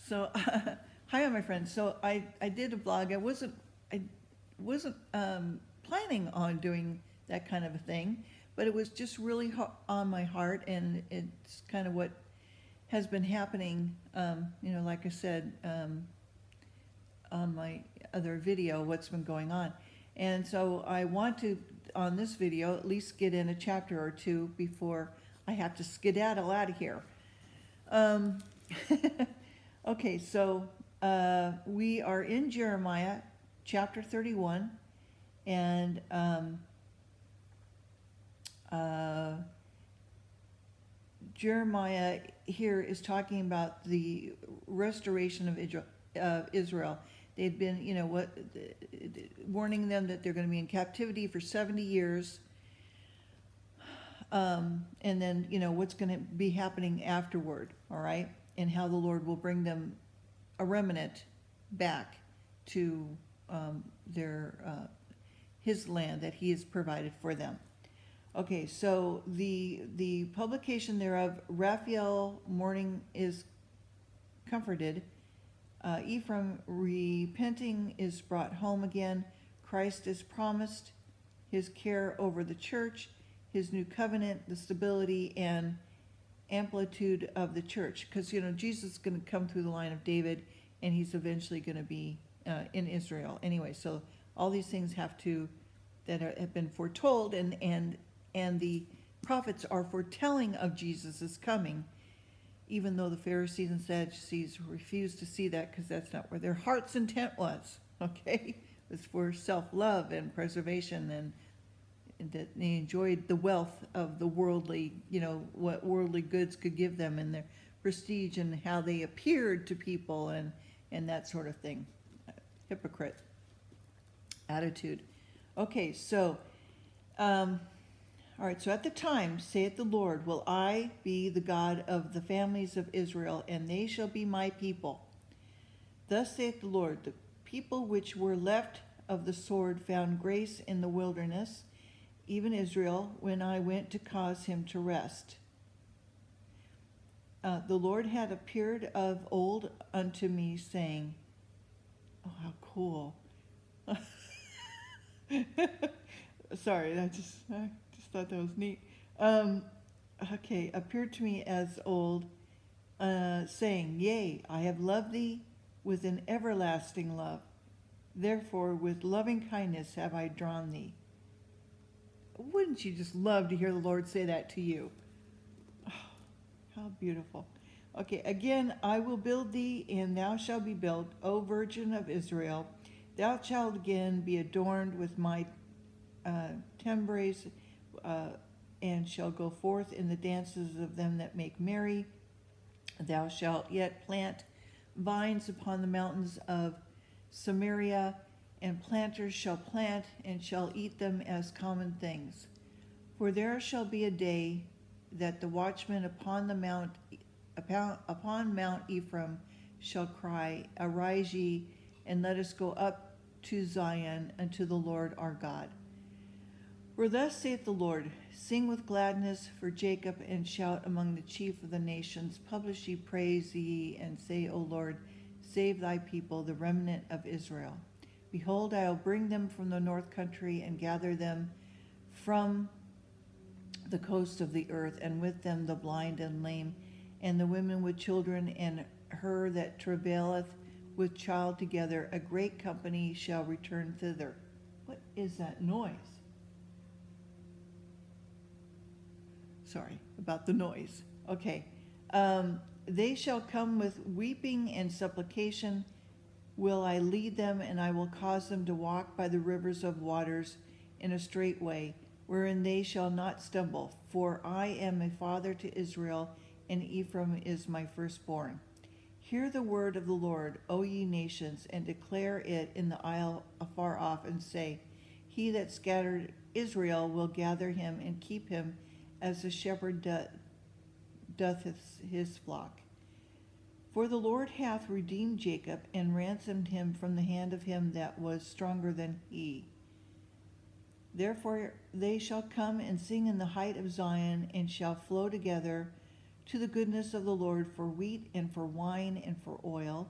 So, hi, my friends. So I did a vlog. I wasn't planning on doing that kind of a thing, but it was just really on my heart, and it's kind of what has been happening. Like I said, on my other video, what's been going on, and so I want to, on this video, at least get in a chapter or two before I have to skedaddle out of here. Okay, so we are in Jeremiah chapter 31, and Jeremiah here is talking about the restoration of Israel. They've been, warning them that they're going to be in captivity for 70 years. And then, what's going to be happening afterward, all right? And how the Lord will bring them, a remnant, back to his land that he has provided for them. Okay, so the publication thereof, Rafael mourning is comforted. Ephraim repenting is brought home again. Christ is promised, his care over the church, his new covenant, the stability and amplitude of the church. Because, Jesus is going to come through the line of David, and he's eventually going to be in Israel. Anyway, so all these things have been foretold, and the prophets are foretelling of Jesus' coming, even though the Pharisees and Sadducees refused to see that, because that's not where their heart's intent was, okay? It was for self-love and preservation, and that they enjoyed the wealth of the worldly, what worldly goods could give them, and their prestige, and how they appeared to people, and that sort of thing. Hypocrite attitude. Okay, so, all right, so at the time, saith the Lord, will I be the God of the families of Israel, and they shall be my people. Thus saith the Lord, the people which were left of the sword found grace in the wilderness, even Israel, when I went to cause him to rest. The Lord had appeared of old unto me, saying, oh, how cool. Sorry, I just thought that was neat. Okay, appeared to me as old, saying, yea, I have loved thee with an everlasting love. Therefore, with loving kindness have I drawn thee. Wouldn't you just love to hear the Lord say that to you? Oh, how beautiful. Okay, again, I will build thee, and thou shalt be built, O Virgin of Israel. Thou shalt again be adorned with my timbres, and shall go forth in the dances of them that make merry. Thou shalt yet plant vines upon the mountains of Samaria, and planters shall plant, and shall eat them as common things. For there shall be a day that the watchman upon Mount Ephraim shall cry, arise ye, and let us go up to Zion unto the Lord our God. For thus saith the Lord, sing with gladness for Jacob, and shout among the chief of the nations. Publish ye praise ye, and say, O Lord, save thy people, the remnant of Israel. Behold, I will bring them from the north country, and gather them from the coast of the earth, and with them the blind and lame, and the women with children, and her that travaileth with child together. A great company shall return thither. What is that noise? Sorry about the noise. Okay. They shall come with weeping and supplication. Will I lead them, and I will cause them to walk by the rivers of waters in a straight way, wherein they shall not stumble. For I am a father to Israel, and Ephraim is my firstborn. Hear the word of the Lord, O ye nations, and declare it in the isle afar off, and say, he that scattered Israel will gather him, and keep him as the shepherd doth his flock. For the Lord hath redeemed Jacob, and ransomed him from the hand of him that was stronger than he. Therefore they shall come and sing in the height of Zion, and shall flow together to the goodness of the Lord for wheat and for wine and for oil,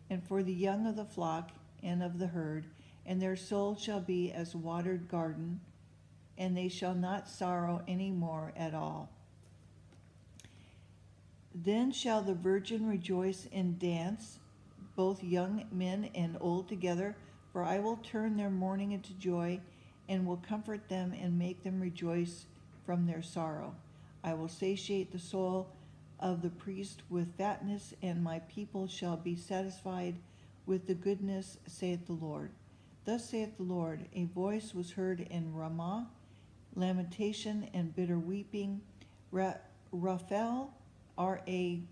and for the young of the flock and of the herd, and their soul shall be as watered garden, and they shall not sorrow any more at all. Then shall the virgin rejoice and dance, both young men and old together, for I will turn their mourning into joy, and will comfort them and make them rejoice from their sorrow. I will satiate the soul of the priest with fatness, and my people shall be satisfied with the goodness, saith the Lord. Thus saith the Lord, a voice was heard in Ramah, lamentation and bitter weeping. Rafael, R-A-H-E-L,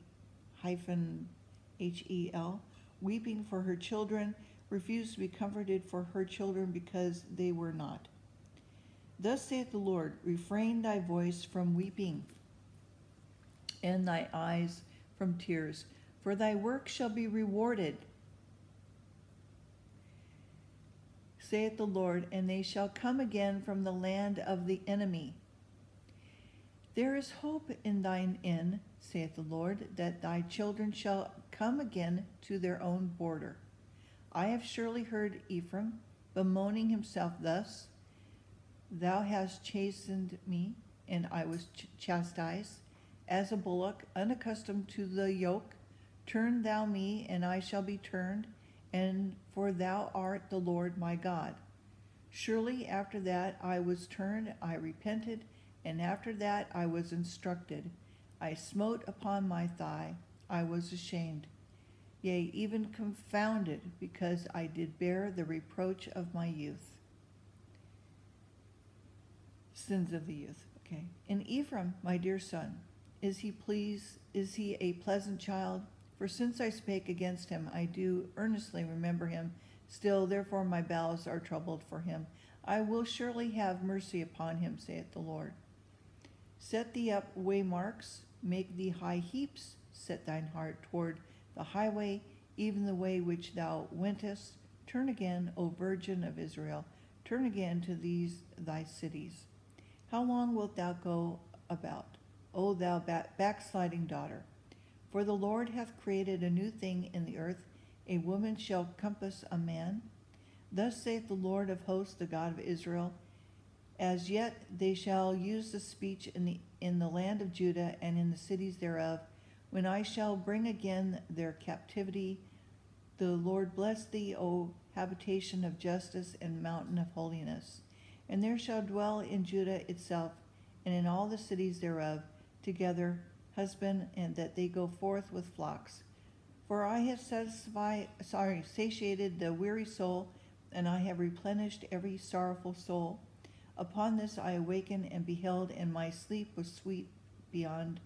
weeping for her children, refused to be comforted for her children because they were not. Thus saith the Lord, refrain thy voice from weeping, and thy eyes from tears, for thy work shall be rewarded, saith the Lord, and they shall come again from the land of the enemy. There is hope in thine inn, saith the Lord, that thy children shall come again to their own border. I have surely heard Ephraim bemoaning himself thus, thou hast chastened me, and I was chastised, as a bullock unaccustomed to the yoke. Turn thou me, and I shall be turned, and for thou art the Lord my God. Surely after that I was turned, I repented, and after that I was instructed. I smote upon my thigh, I was ashamed, yea, even confounded, because I did bear the reproach of my youth. Sins of the youth, okay. In Ephraim, my dear son, is he a pleasant child? For since I spake against him, I do earnestly remember him. Still, therefore, my bowels are troubled for him. I will surely have mercy upon him, saith the Lord. Set thee up waymarks, make thee high heaps, set thine heart toward the highway, even the way which thou wentest. Turn again, O Virgin of Israel, turn again to these thy cities. How long wilt thou go about, O thou backsliding daughter? For the Lord hath created a new thing in the earth, a woman shall compass a man. Thus saith the Lord of hosts, the God of Israel, as yet they shall use the speech in the land of Judah and in the cities thereof, when I shall bring again their captivity. The Lord bless thee, O habitation of justice and mountain of holiness. And there shall dwell in Judah itself, and in all the cities thereof, together husband, and that they go forth with flocks. For I have satiated the weary soul, and I have replenished every sorrowful soul. Upon this I awakened and beheld, and my sleep was sweet beyond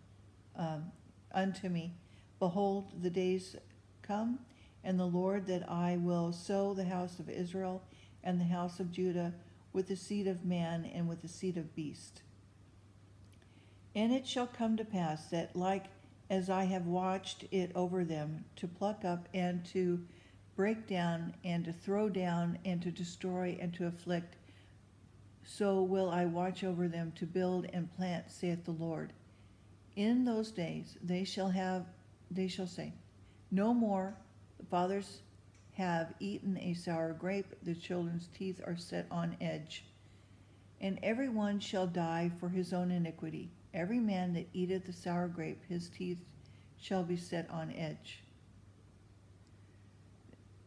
unto me. Behold, the days come, and the Lord, that I will sow the house of Israel and the house of Judah with the seed of man and with the seed of beast. And it shall come to pass that, like as I have watched it over them, to pluck up and to break down and to throw down and to destroy and to afflict, so will I watch over them to build and plant, saith the Lord. In those days they shall say, no more, the fathers have eaten a sour grape, the children's teeth are set on edge. And every one shall die for his own iniquity. Every man that eateth the sour grape, his teeth shall be set on edge.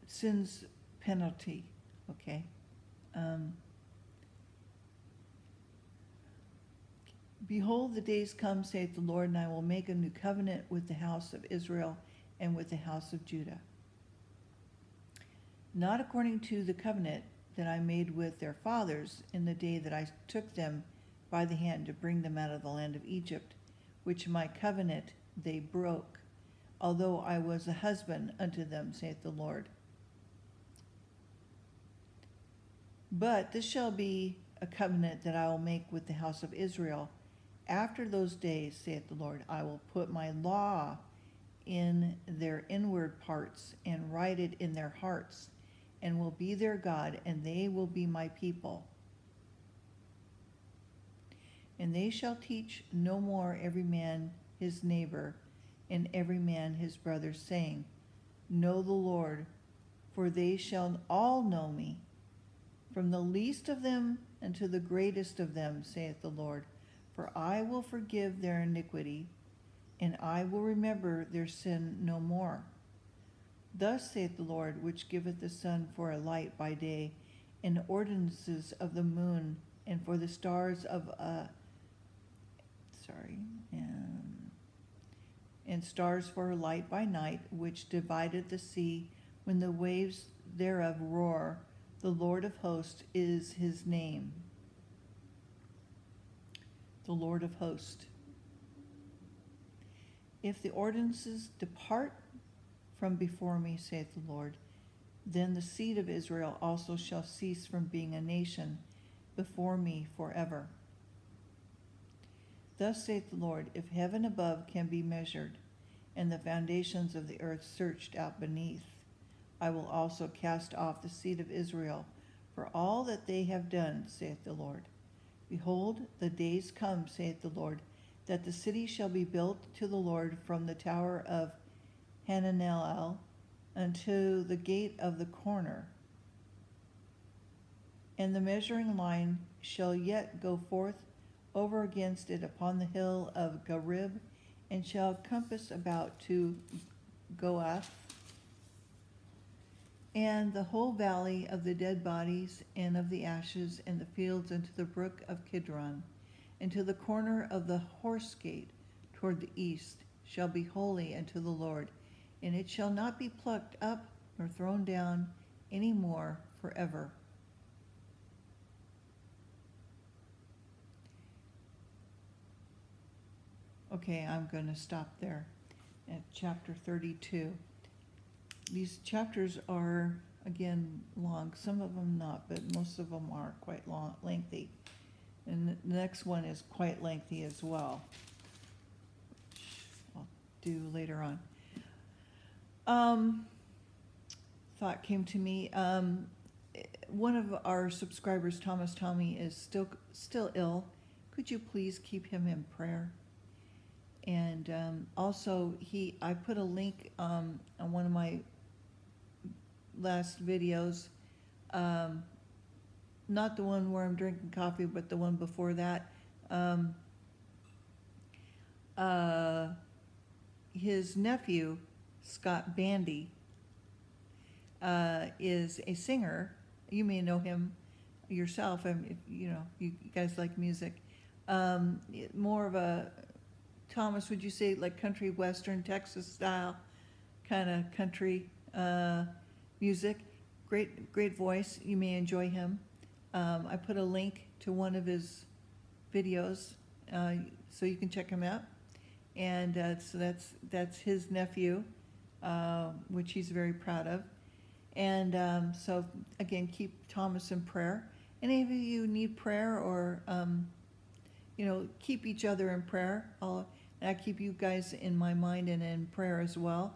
Sin's penalty, okay. Behold, the days come, saith the Lord, and I will make a new covenant with the house of Israel and with the house of Judah. Not according to the covenant that I made with their fathers in the day that I took them by the hand to bring them out of the land of Egypt, which my covenant they broke, although I was a husband unto them, saith the Lord. But this shall be a covenant that I will make with the house of Israel. After those days, saith the Lord, I will put my law in their inward parts and write it in their hearts, and will be their God, and they will be my people. And they shall teach no more every man his neighbor, and every man his brother, saying, Know the Lord, for they shall all know me, from the least of them unto the greatest of them, saith the Lord. For I will forgive their iniquity, and I will remember their sin no more. Thus saith the Lord, which giveth the sun for a light by day, and ordinances of the moon, and for the stars of and stars for a light by night, which divideth the sea when the waves thereof roar. The Lord of hosts is his name. The Lord of hosts. If the ordinances depart from before me, saith the Lord, then the seed of Israel also shall cease from being a nation before me forever. Thus saith the Lord, if heaven above can be measured, and the foundations of the earth searched out beneath, I will also cast off the seed of Israel for all that they have done, saith the Lord. Behold, the days come, saith the Lord, that the city shall be built to the Lord from the tower of Hananel unto the gate of the corner. And the measuring line shall yet go forth over against it upon the hill of Garib, and shall compass about to Goath, and the whole valley of the dead bodies and of the ashes, and the fields unto the brook of Kidron, and to the corner of the horse gate toward the east, shall be holy unto the Lord, and it shall not be plucked up nor thrown down any more forever. Okay, I'm going to stop there at chapter 32. These chapters are, again, long. Some of them not, but most of them are quite lengthy. And the next one is quite lengthy as well, which I'll do later on. Thought came to me. One of our subscribers, Thomas Tommy, is still ill. Could you please keep him in prayer? And also, I put a link on one of my last videos, not the one where I'm drinking coffee, but the one before that. His nephew, Scott Bandy, is a singer. You may know him yourself. If, you guys like music. More of a, Thomas, would you say like country western Texas style kind of country music? Great voice. You may enjoy him. I put a link to one of his videos so you can check him out. And so that's his nephew, which he's very proud of. And so again, keep Thomas in prayer. Any of you need prayer, or keep each other in prayer. I keep you guys in my mind and in prayer as well.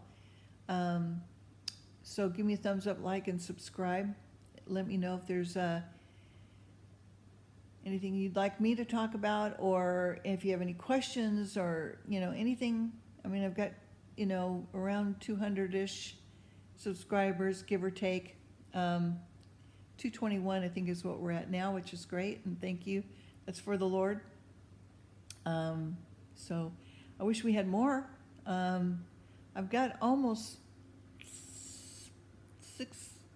So give me a thumbs up, like, and subscribe. Let me know if there's anything you'd like me to talk about, or if you have any questions, or anything. I mean, I've got around 200-ish subscribers, give or take. 221 I think is what we're at now, which is great, and thank you. That's for the Lord. So I wish we had more. I've got almost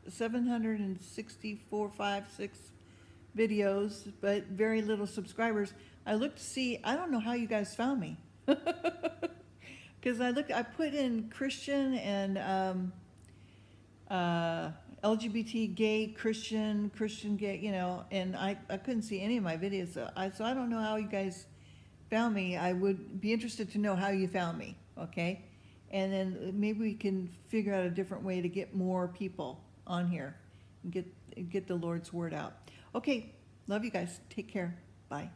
764, 6 videos, but very little subscribers. I looked to see, I don't know how you guys found me. Because I put in Christian and LGBT, gay, Christian gay, and I couldn't see any of my videos. So I don't know how you guys found me. I would be interested to know how you found me, okay? And then maybe we can figure out a different way to get more people on here and get the Lord's word out. Okay, love you guys. Take care. Bye.